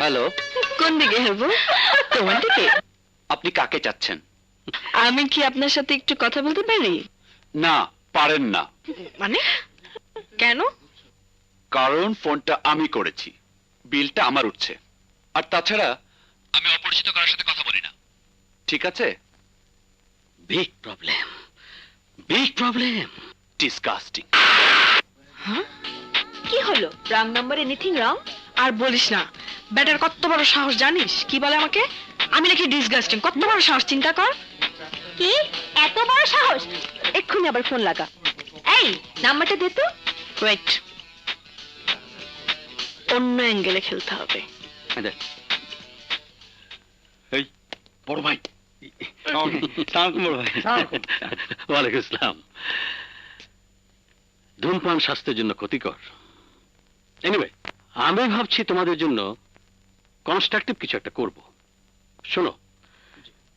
Hello, কোন দিকে হবো? তোমার দিকে? আপনি কাকে চাচ্ছেন? আমি কি আপনার সাথে একটু কথা বলতে পারি? না, পারেন না। মানে কেন? কারণ ফোনটা আমি করেছি, বিলটা আমার উঠছে। আর তাছাড়া আমি অপরিচিত কারোর সাথে কথা বলি না, ঠিক আছে? Big problem, big problem. Disgusting. কি হলো? Wrong number anything wrong? আর বলিস না, ব্যাটার কত বড় সাহস জানিস? কি বলে আমাকে? আমি নাকি ডিসগাস্টিং? কত বড় সাহস চিন্তা কর। কি এত বড় সাহস? এক্ষুনি আবার ফোন লাগা। এই নাম্বারটা দে তো। ওয়েট, অন্য অ্যাঙ্গেলে খেলতে হবে। এই বড় ভাই। ওয়ালাইকুম আসসালাম। ধূমপান স্বাস্থ্যের জন্য ক্ষতিকর। এনিওয়ে, আমি ভাবছি তোমাদের জন্য কনস্ট্রাকটিভ কিছু একটা করব। শোনো,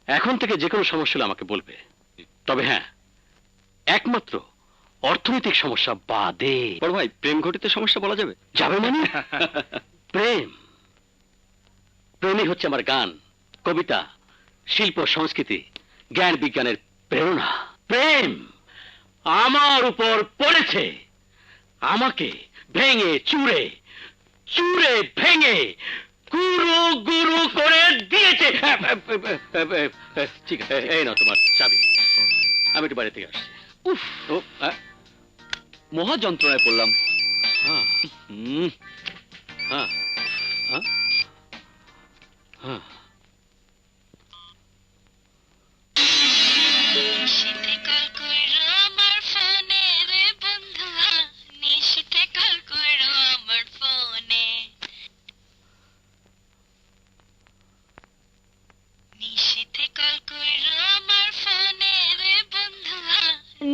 এখন থেকে যে কোনো সমস্যা হলে আমাকে বলবে, তবে হ্যাঁ, একমাত্র অর্থনৈতিক সমস্যা বাদে। বড় ভাই, প্রেম ঘটিত সমস্যা বলা যাবে? যাবে মানে? প্রেম, প্রেমই হচ্ছে আমার গান, কবিতা, শিল্প, সংস্কৃতি, জ্ঞান বিজ্ঞানের প্রেরণা। প্রেম আমার উপর পড়েছে, আমাকে ভেঙে চুরে চুরে ভেঙে গুরু গুরু করে দিয়েছে। ঠিক আছে, এই নাও তোমার চাবি, আমি একটু বাইরে থেকে আসছি। উফ, মহা যন্ত্রণায় পড়লাম। হ্যাঁ, হ্যাঁ, হ্যাঁ, হ্যাঁ। নিশিতে কল কইরো আমার ফোনে রে বন্ধুয়া, নিশিতে কল কইরো আমার ফোনে, নিশিতে কল কইরো আমার ফোনে রে বন্ধুয়া,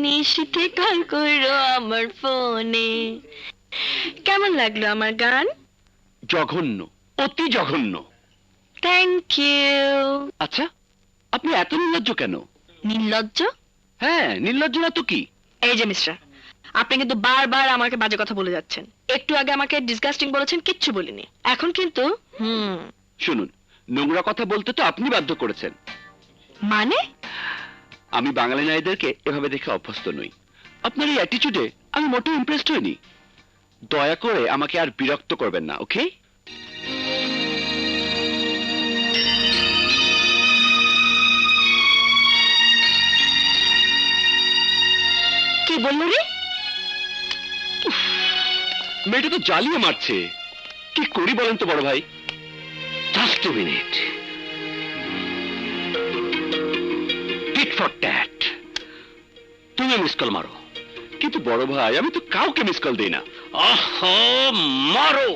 নিশিতে কল কইরো আমার ফোনে। কেমন লাগলো আমার গান? জঘন্য, অতি জঘন্য। Thank you. আচ্ছা, আপনি এত নির্লজ্জ কেন? নির্লজ্জ? হ্যাঁ, নির্লজ্জ না তো কি? এই যে মিস্টার, আপনি কিন্তু বারবার আমাকে বাজে কথা বলে যাচ্ছেন। একটু আগে আমাকে ডিসগাস্টিং বলেছেন, কিচ্ছু বলিনি। এখন কিন্তু শুনুন, নোংরা কথা বলতে তো আপনি বাধ্য করেছেন। মানে? আমি বাঙালি নারীদেরকে এভাবে দেখে অভ্যস্ত নই। আপনার এই অ্যাটিটিউডে আমি মোটেও ইমপ্রেসড হইনি। দয়া করে আমাকে আর বিরক্ত করবেন না, ওকে? কি বললো রে? মেয়েটা তো জ্বালিয়ে মারছে। কি করি বলেন তো বড় ভাই? Just a minute. Tit for tat, তুমি মিস কল মারো। কিন্তু বড় ভাই, আমি তো কাউকে মিস কল দিই না। আহা, মারো।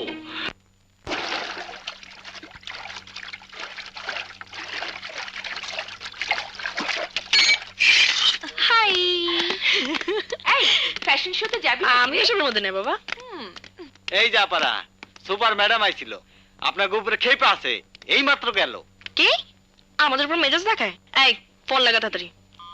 হাই। এই ফ্যাশন শোতে যাবি? আমি এসবের মধ্যে নেই বাবা। এই যা পারা, সুপার ম্যাডাম আইছিল, আপনার উপরে খেপে আছে, এই মাত্র গেল। কি আমাদের উপর মেজাজ দেখায়? এই ফোন লাগা তাড়াতাড়ি।